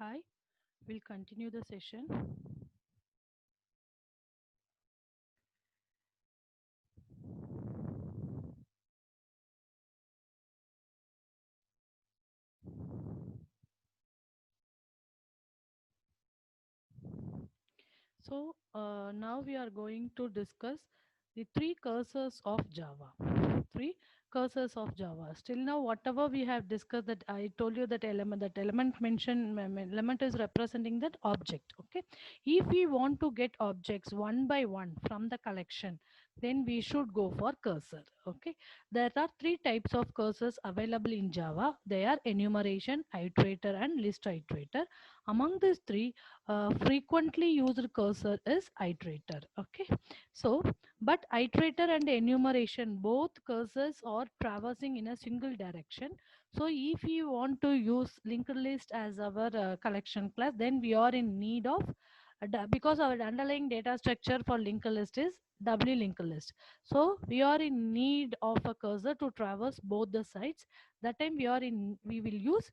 Hi, we'll continue the session. Now we are going to discuss the three cursors of Java. Three cursors of Java. Still now, whatever we have discussed, that I told you that element mentioned, element is representing that object. Okay. If we want to get objects one by one from the collection, then we should go for cursor. Okay. There are three types of cursors available in Java. They are enumeration, iterator, and list iterator. Among these three, frequently used cursor is iterator. Okay, so but iterator and enumeration, both cursors are traversing in a single direction. So if we want to use linked list as our collection class, then we are in need of because our underlying data structure for linked list is w linked list. So we are in need of a cursor to traverse both the sides. That time we will use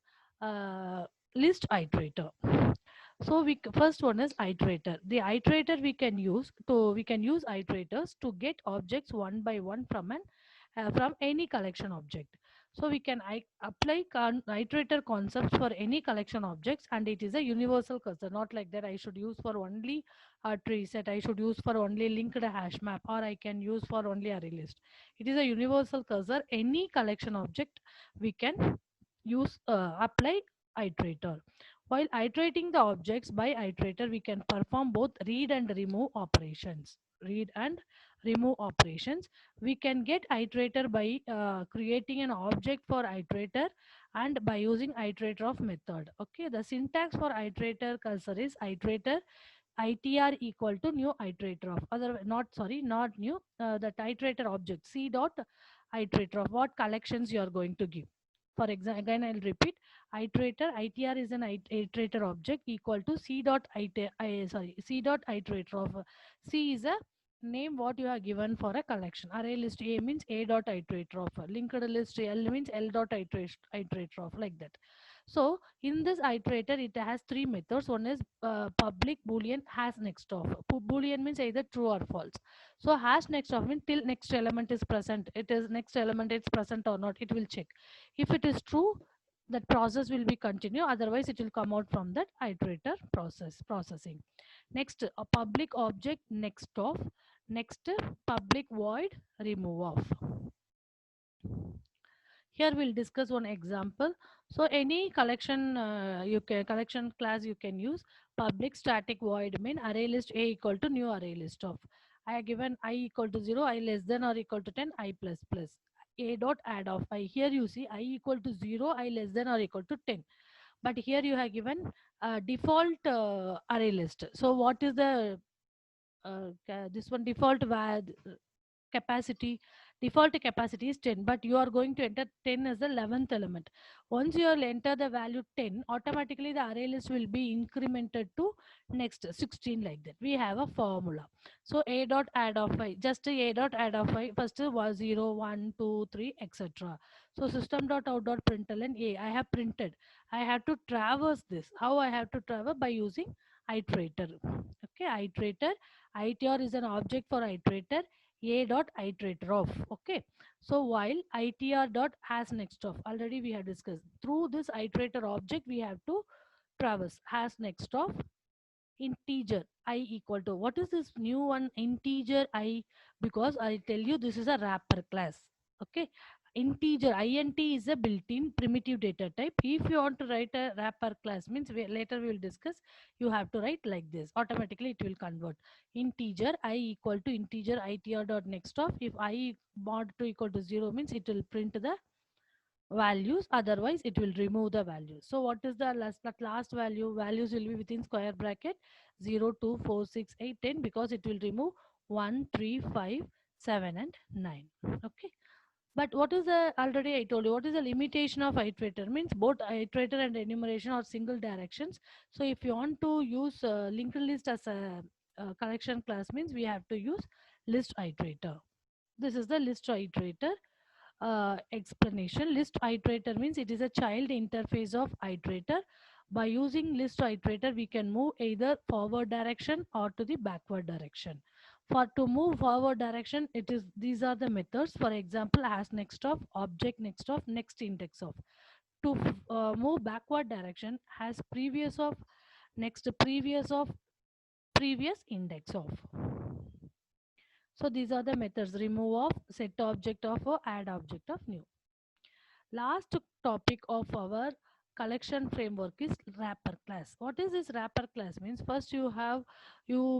list iterator. So first one is iterator. The iterator we can use iterators to get objects one by one from any collection object. So we can apply iterator concepts for any collection objects, and it is a universal cursor. Not like that I should use for only a tree set, I should use for only linked hash map, or I can use for only array list. It is a universal cursor. Any collection object we can use apply iterator. While iterating the objects by iterator, we can perform both read and remove operations. Read and remove operations. We can get iterator by creating an object for iterator and by using iterator of method. Okay, the syntax for iterator cursor is iterator itr equal to new iterator of other not sorry not new that iterator object c dot iterator of what collections you are going to give. For example, again I'll repeat, iterator itr is an iterator object equal to c dot iterator of c is a name what you have given for a collection. Array list a means a dot iterator of, linked list l means l dot iterator of, like that. So in this iterator, it has three methods. One is public boolean has next of. Boolean means either true or false. So hash next of means till next element is present. It is next element is present or not. It will check. If it is true, that process will be continue. Otherwise, it will come out from that iterator processing. Next, a public object next of. Next, public void remove of. Here we'll discuss one example. So any collection collection class you can use public static void mean array list a equal to new array list of. I have given I equal to 0, I less than or equal to 10, I plus plus. A dot add of I. Here you see I equal to 0, I less than or equal to 10. But here you have given default array list. So what is the this one default capacity? Default capacity is 10, but you are going to enter 10 as the 11th element. Once you will enter the value 10, automatically the array list will be incremented to next 16, like that. We have a formula. So a dot add of I, just a dot add of I, first was 0 1 2 3 etc. So system dot out dot println a, I have printed. I have to traverse this. How I have to traverse? By using iterator. Okay, iterator. Itr is an object for iterator. A dot iterator of. Okay, so while itr dot has next of, already we have discussed, through this iterator object we have to traverse has next of integer I equal to, what is this new one integer I? Because I tell you this is a wrapper class. Okay, integer int is a built-in primitive data type. If you want to write a wrapper class means later we will discuss, you have to write like this, automatically it will convert integer I equal to integer itr dot next of. If I mod to equal to 0 means it will print the values, otherwise it will remove the values. So what is the last value? Values will be within square bracket 0 2 4 6 8 10, because it will remove 1 3 5 7 and 9. Okay, but what is the, already I told you what is the limitation of iterator means both iterator and enumeration are single directions. So if you want to use linked list as a collection class means we have to use list iterator. This is the list iterator explanation. List iterator means it is a child interface of iterator. By using list iterator, we can move either forward direction or to the backward direction. For to move forward direction, it is these are the methods. For example, as next of, object next of, next index of. To move backward direction, has previous of, next previous of, previous index of. So these are the methods: remove of, set object of, or add object of new. Last topic of our collection framework is wrapper class. What is this wrapper class? Means first you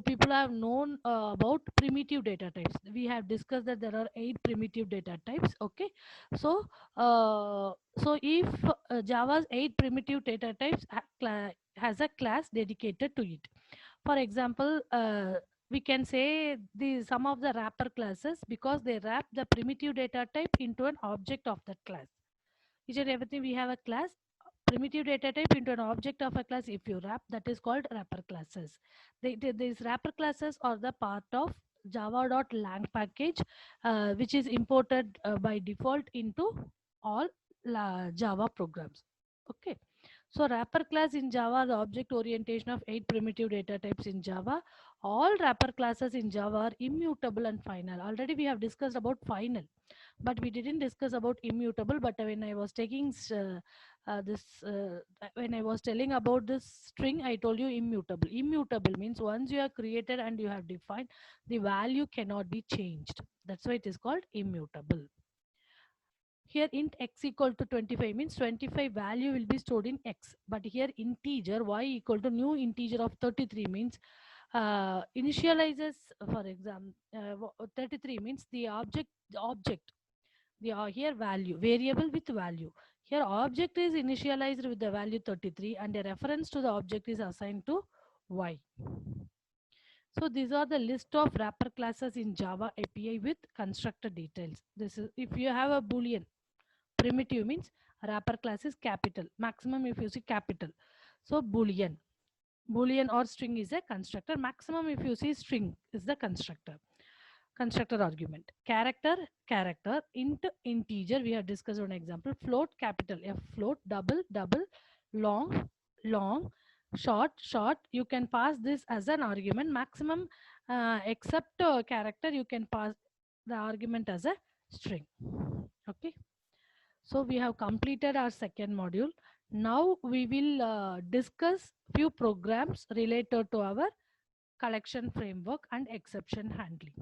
people have known about primitive data types. We have discussed that there are 8 primitive data types. Okay, so if Java's 8 primitive data types has a class dedicated to it. For example, we can say the some of the wrapper classes because they wrap the primitive data type into an object of that class. Each and everything we have a class, primitive data type into an object of a class. If you wrap, that is called wrapper classes. These wrapper classes are the part of java.lang package, which is imported by default into all Java programs. Okay. So wrapper class in Java, the object orientation of 8 primitive data types in Java. All wrapper classes in Java are immutable and final. Already we have discussed about final, but we didn't discuss about immutable. But when I was taking when I was telling about this string, I told you immutable. Immutable means once you have created and you have defined, the value cannot be changed. That's why it is called immutable. Here int x equal to 25 means 25 value will be stored in x. But here integer y equal to new integer of 33 means initializes, for example, 33 means the here value, variable with value. Here object is initialized with the value 33 and a reference to the object is assigned to y. So these are the list of wrapper classes in Java API with constructor details. This is if you have a boolean. Primitive means wrapper class is capital. Maximum if you see capital. So boolean. Boolean or string is a constructor. Maximum if you see string is the constructor. Constructor argument. Character, int, integer. We have discussed one example. Float, capital F, float, double, long, short. You can pass this as an argument. Maximum except character, you can pass the argument as a string. Okay. So we have completed our second module. Now we will discuss few programs related to our collection framework and exception handling.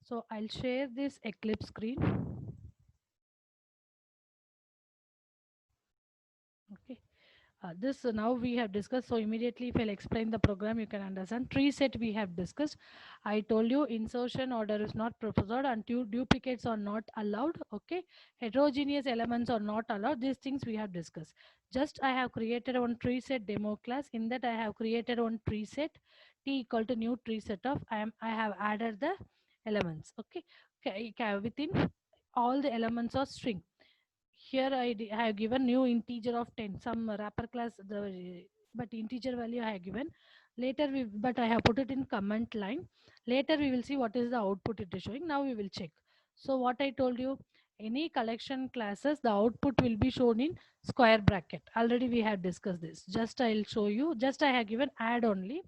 So I'll share this Eclipse screen. Okay. This now we have discussed. So immediately if I'll explain the program, you can understand. Tree set we have discussed. I told you insertion order is not preferred and duplicates are not allowed. Okay. Heterogeneous elements are not allowed. These things we have discussed. Just I have created one tree set demo class. In that I have created one tree set t equal to new tree set of I have added the elements. Okay. Within all the elements are string. Here I have given new integer of 10, some wrapper class, but integer value I have given. Later but I have put it in comment line. Later we will see what is the output it is showing. Now we will check. So what I told you, any collection classes, the output will be shown in square bracket. Already we have discussed this. Just I'll show you. Just I have given add only,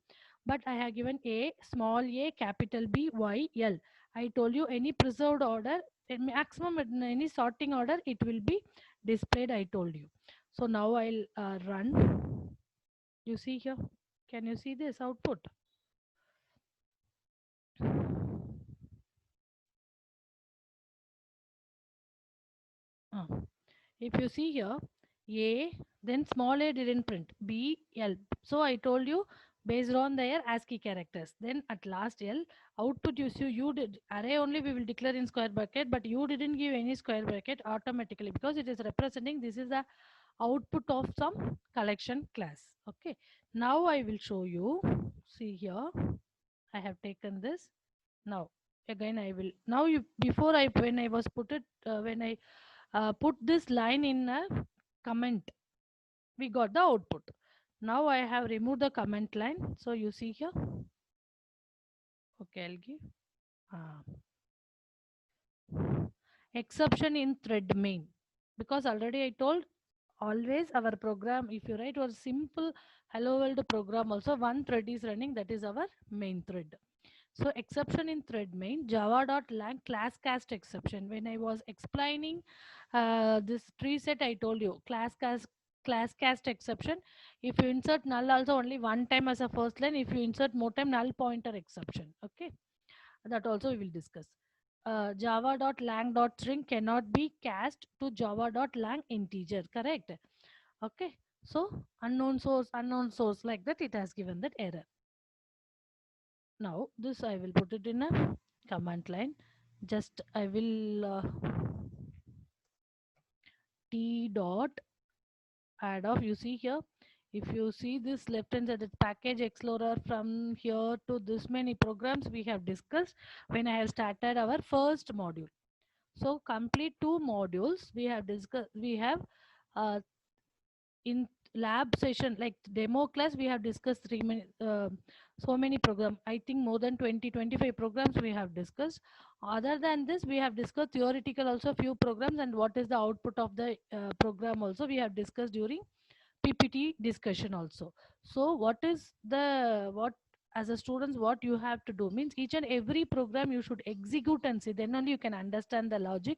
but I have given a, small a, capital B, Y, L. I told you any preserved order, maximum in any sorting order, it will be displayed. I told you. So now I'll run. You see here. Can you see this output? Uh, if you see here, A, then small a didn't print, B, L. So I told you based on their ASCII characters. Then at last L, output you see, you did array only we will declare in square bracket, but you didn't give any square bracket automatically because it is representing this is the output of some collection class. Okay. Now I will show you. See here, I have taken this. Now again I will, now you, before I, when I was put it, when I put this line in a comment, we got the output. Now I have removed the comment line. So you see here. Okay, I'll give exception in thread main, because already I told always our program, if you write a simple hello world program also, one thread is running, that is our main thread. So exception in thread main, java.lang class cast exception. When I was explaining this tree set, I told you class cast exception. If you insert null also only one time as a first line, if you insert more time, null pointer exception. Okay, that also we will discuss. Java.lang.string cannot be cast to java.lang integer, correct? Okay, so unknown source, like that it has given that error. Now this I will put it in a command line. Just I will t dot add off. You see here, if you see this left hand side, that package explorer, from here to this many programs we have discussed when I have started our first module. So complete two modules we have discussed. We have uh, in lab session, like demo class, we have discussed so many programs. I think more than 20-25 programs we have discussed. Other than this, we have discussed theoretical also few programs, and what is the output of the program also we have discussed during PPT discussion also. So what is the what as a students, what you have to do means each and every program you should execute and see, then only you can understand the logic.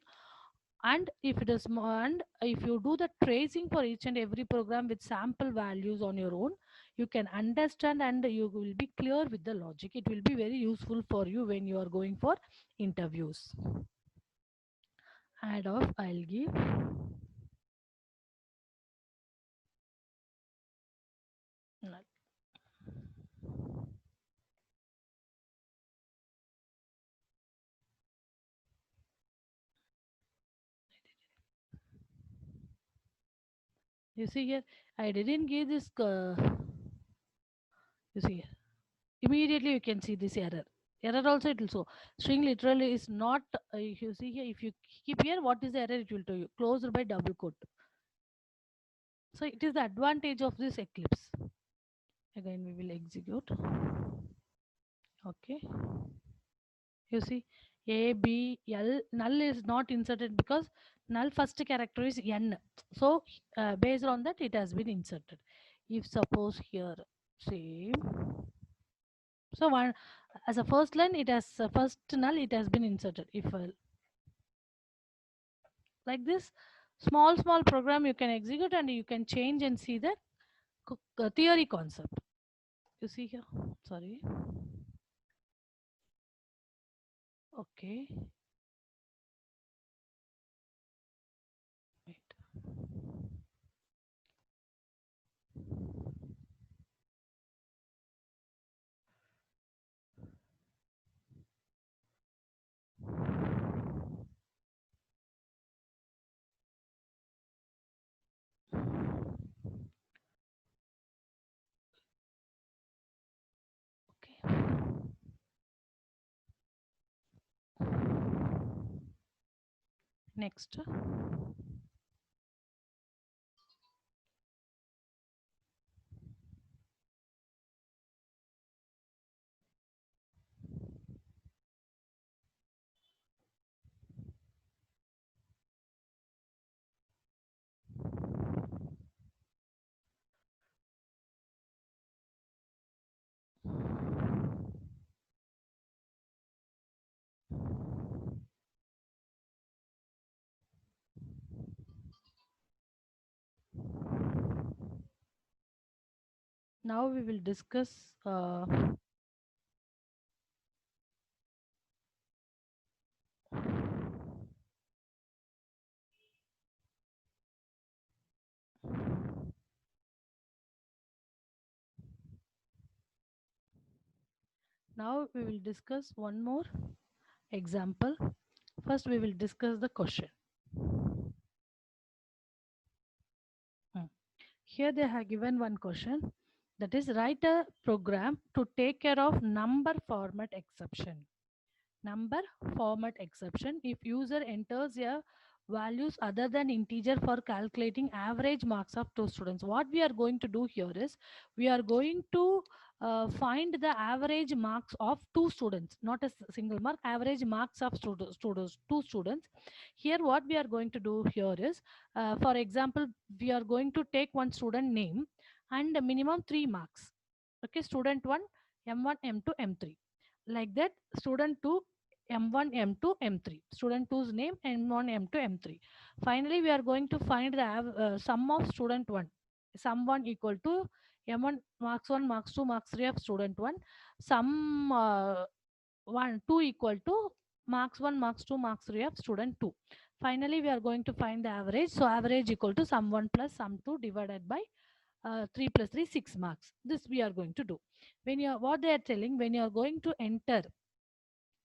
And if it is and if you do the tracing for each and every program with sample values on your own, you can understand and you will be clear with the logic. It will be very useful for you when you are going for interviews. Add off, I'll give. You see here, I didn't give this you see here, immediately you can see this error also it will show. String literally is not if you see here, if you keep here, what is the error, it will tell you closed by double quote. So it is the advantage of this Eclipse. Again we will execute. Okay, you see a b l, null is not inserted because null first character is n. So based on that it has been inserted. If suppose here same, so one as a first line, it has first null, it has been inserted. If like this small program you can execute and you can change and see the theory concept. You see here, sorry. Okay, wait. Okay, next. Now we will discuss now we will discuss one more example. First we will discuss the question. Hmm. Here they have given one question, that is write a program to take care of number format exception. Number format exception, if user enters a values other than integer for calculating average marks of two students. What we are going to do here is we are going to find the average marks of two students, not a single mark, average marks of two students. Here, what we are going to do here is, for example, we are going to take one student name and a minimum 3 marks. Okay, student 1, M1, M2, M3. Like that, student 2, M1, M2, M3. Student two's name, M1, M2, M3. Finally, we are going to find the sum of student 1. Sum 1 equal to M1 marks 1, marks 2, marks 3 of student 1. Sum 1, 2 equal to marks 1, marks 2, marks 3 of student 2. Finally, we are going to find the average. So, average equal to sum 1 plus sum 2 divided by 3 plus 3, 6 marks. This we are going to do. When you are, what they are telling, when you are going to enter,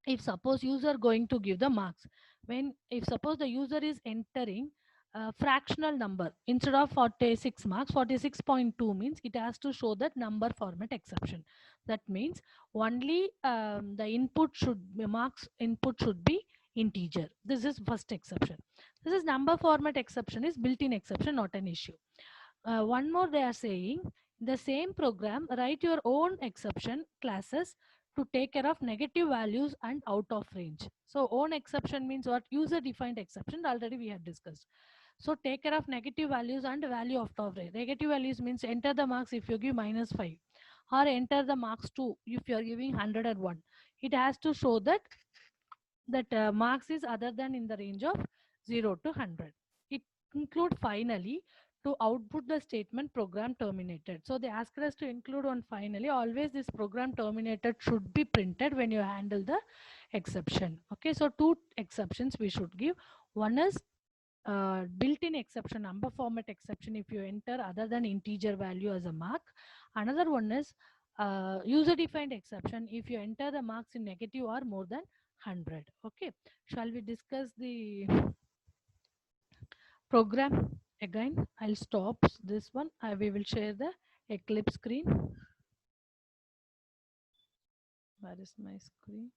if suppose user going to give the marks, when if suppose the user is entering a fractional number instead of 46 marks, 46.2 means it has to show that number format exception. That means only the input should be, marks input should be integer. This is first exception. This is number format exception, is built-in exception, not an issue. One more, they are saying the same program, write your own exception classes to take care of negative values and out of range. So own exception means what? User defined exception, already we have discussed. So take care of negative values and value out of range. Negative values means enter the marks if you give -5, or enter the marks 2 if you are giving 101. It has to show that marks is other than in the range of 0 to 100. It include finally to output the statement program terminated. So they ask us to include one finally. Always this program terminated should be printed when you handle the exception. Okay, so two exceptions we should give. One is built-in exception, number format exception, if you enter other than integer value as a mark. Another one is user-defined exception if you enter the marks in negative or more than 100. Okay, shall we discuss the program again? I'll stop this one. We will share the Eclipse screen. Where is my screen?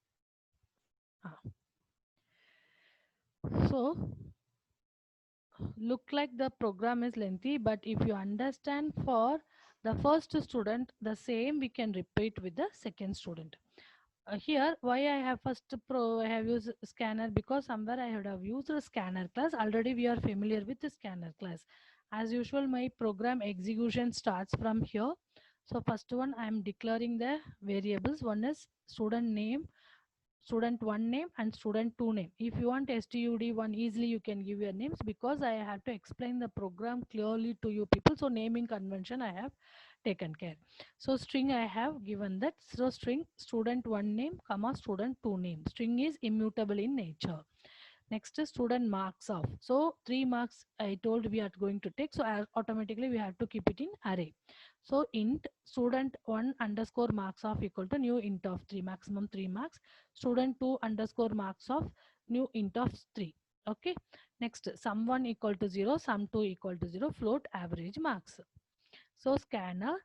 So look like the program is lengthy, but if you understand for the first student, the same we can repeat with the second student. Here, why I have I have used scanner, because somewhere I would have used a scanner class. Already we are familiar with the scanner class. As usual, my program execution starts from here. So first one, I am declaring the variables. One is student name, student 1 name and student 2 name. If you want stud1, easily you can give your names, because I have to explain the program clearly to you people. So naming convention I have taken care. So string I have given that. So string student 1 name comma student 2 name. String is immutable in nature. Next is student marks of. So 3 marks I told we are going to take. So automatically we have to keep it in array. So int student 1 underscore marks of equal to new int of 3, maximum 3 marks. Student 2 underscore marks of new int of 3. Okay. Next sum 1 equal to 0, sum 2 equal to 0, float average marks. So scanner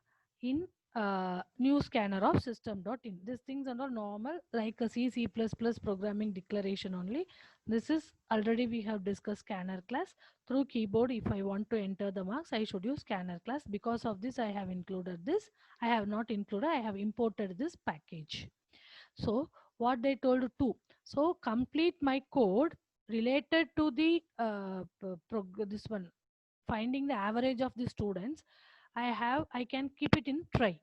in new scanner of system.in. These things are all normal, like a C++ programming declaration only. This is already we have discussed scanner class. Through keyboard, if I want to enter the marks, I should use scanner class. Because of this, I have included this. I have not included, I have imported this package. So what they told to, so complete my code related to the this one, finding the average of the students. I can keep it in try.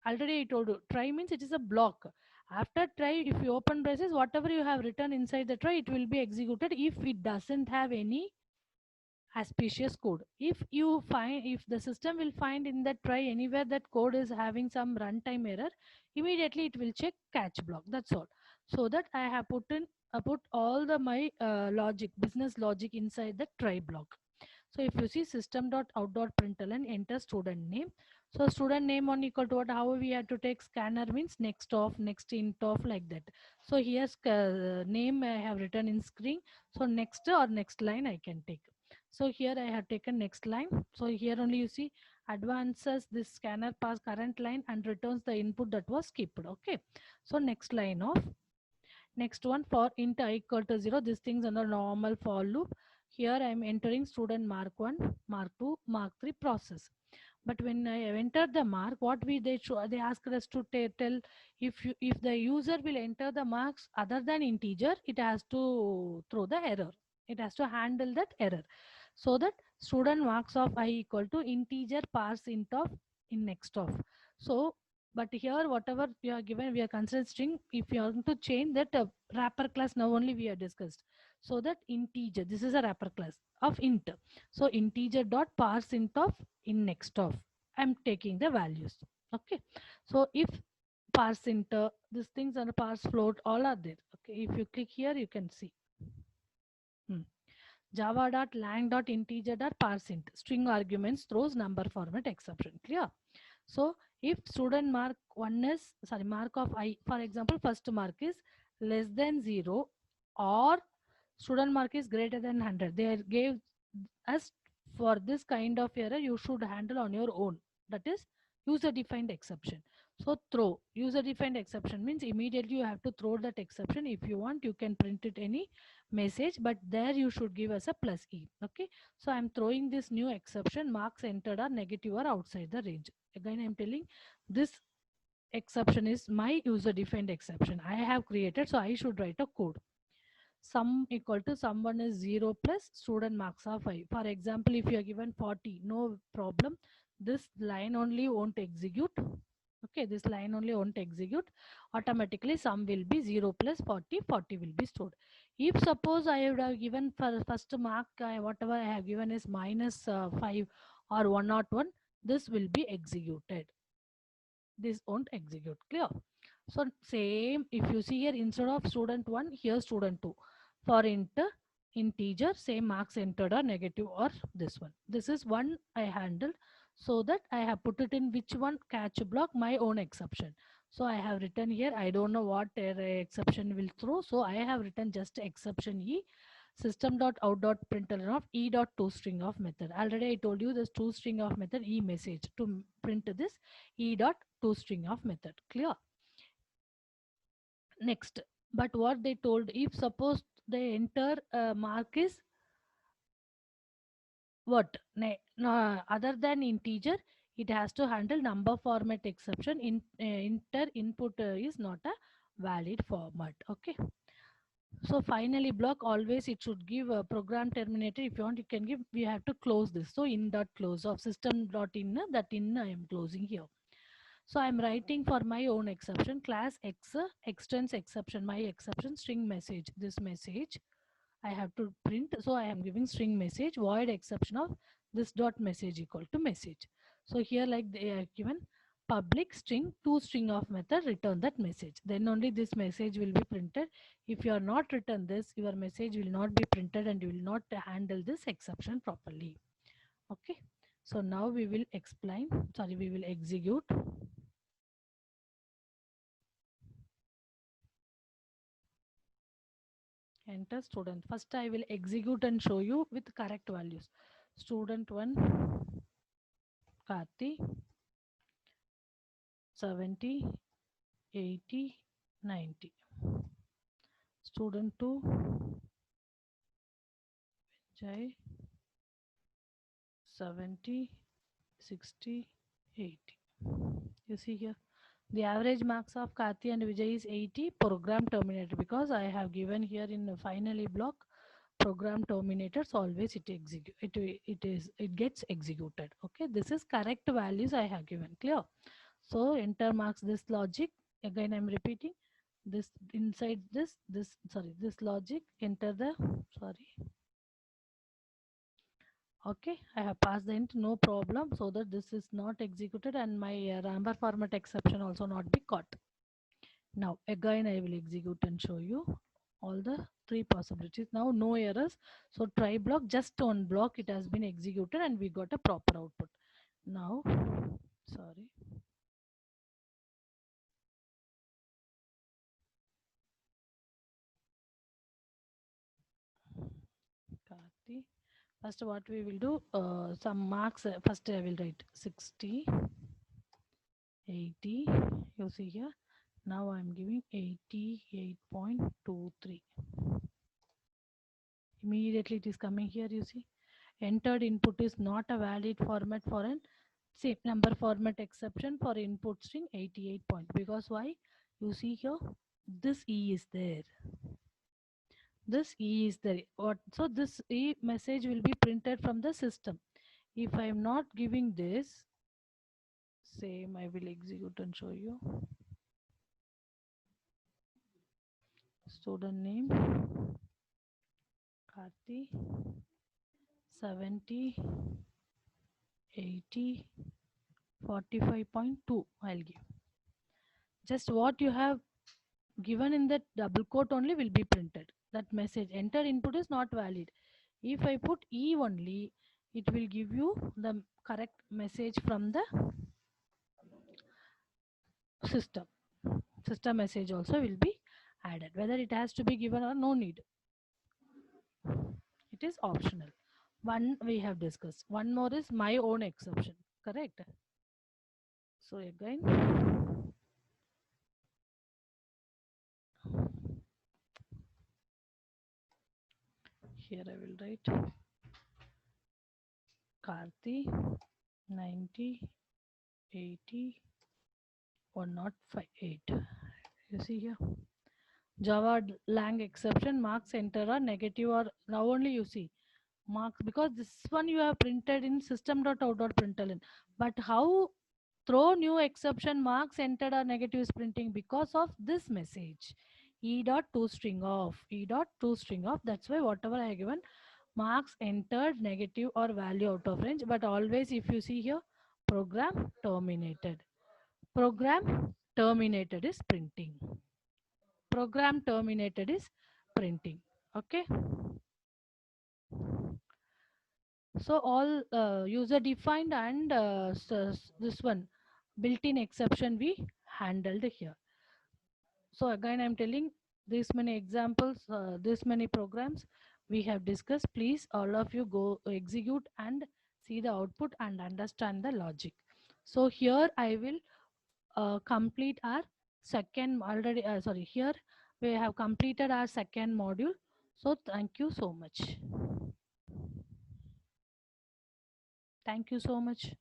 Already I told you, try means it is a block. After try, if you open braces, whatever you have written inside the try, it will be executed if it doesn't have any auspicious code. If you find, if the system will find in that try anywhere that code is having some runtime error, immediately it will check catch block. That's all. So that I have put all the my logic, business logic inside the try block. So if you see system.out.println, enter student name. So student name on equal to what? How we have to take scanner means next of, next int of, like that. So here's name I have written in screen. So next or next line I can take. So here I have taken next line. So here only you see advances this scanner pass current line and returns the input that was skipped. Okay. So next line of, next one for int I equal to 0. These things under normal for loop. Here I am entering student mark 1, mark 2, mark 3 process. But when I enter the mark, what we they asked us to tell if the user will enter the marks other than integer, it has to throw the error. It has to handle that error. So that student marks of I equal to integer parse int of in next of. So but here whatever we are given, we are considering string. If you want to change that wrapper class, now only we are discussed. So that integer, this is a wrapper class of int. So integer dot parse int of in next of, I'm taking the values. Okay. So if parse int, these things are parse float, all are there. Okay. If you click here, you can see. Hmm. Java.lang.integer.parseInt string arguments throws number format exception. Clear? So if student mark one is mark of I, for example, first mark is less than 0 or student mark is greater than 100, they gave us for this kind of error you should handle on your own. That is user defined exception. So throw user defined exception means immediately you have to throw that exception. If you want, you can print it any message, but there you should give us a plus e. Okay. So I'm throwing this new exception, marks entered are negative or outside the range. Again I'm telling, this exception is my user defined exception I have created, so I should write a code. Sum equal to someone is 0 plus student marks are 5. For example, if you are given 40, no problem, this line only won't execute. Okay, this line only won't execute. Automatically sum will be 0 plus 40, 40 will be stored. If suppose I would have given for first mark, whatever I have given is minus 5 or 101, this will be executed. This won't execute. Clear? So same, if you see here, instead of student 1, here student 2. For integer, same marks entered are negative or this one. This is one I handled, so that I have put it in which one catch block, my own exception. So I have written here, I don't know what exception will throw. So I have written just exception e system.out.println of e.toString of method. Already I told you this toString of method e message to print this e.toString of method. Clear? Next, but what they told, if suppose they enter mark is what no, other than integer, it has to handle number format exception. Enter input is not a valid format. Okay. So finally block, always it should give a program terminator. If you want, you can give, we have to close this. So in dot close of system dot in, that in I am closing here. So I'm writing for my own exception, class x extends exception, my exception string message. This message I have to print. So I am giving string message void exception of this dot message equal to message. So here like they are given public string to string of method return that message. Then only this message will be printed. If you are not written this, your message will not be printed and you will not handle this exception properly. Okay. So now we will explain, we will execute. Enter student. First I will execute and show you with correct values. Student 1 Karthi 70 80 90. Student 2 Vijay 70 60 80. You see here the average marks of Karthi and Vijay is 80. Program terminated, because I have given here in the finally block program terminators, always it execute it gets executed. Okay, this is correct values I have given. Clear? So enter marks this logic. Again I'm repeating this inside this logic, enter the okay, I have passed the int, no problem, so that this is not executed and my number format exception also not be caught. Now again I will execute and show you all the three possibilities. Now no errors. So try block, just one block it has been executed and we got a proper output. Now Karthi. First what we will do, some marks, first I will write 60 80. You see here, now I'm giving 88.23. Immediately it is coming here, you see. Entered input is not a valid format for an same number format exception for input string 88 point. Because why? You see here, this E is there. This E is there. What? So this E message will be printed from the system. If I am not giving this, same I will execute and show you. Student name Karthi 70 80 45.2. I'll give. Just what you have given in that double quote only will be printed. That message enter input is not valid. If I put E only, it will give you the correct message from the system. System message also will be added. Whether it has to be given or no need. It is optional. One we have discussed. One more is my own exception. Correct? So again, here I will write Karthi 90 80 1058. You see here. Java lang exception marks enter are negative or now only you see marks because this one you have printed in system.out.println. But how throw new exception marks entered are negative is printing because of this message. E dot to string off. E dot to string off. That's why whatever I have given marks entered negative or value out of range. But always if you see here program terminated. Program terminated is printing. Program terminated is printing. Okay. So all user defined and this one built-in exception we handled here. So again I'm telling this many examples, this many programs we have discussed. Please all of you go execute and see the output and understand the logic. So here I will complete our second already sorry, here we have completed our second module. So thank you so much. Thank you so much.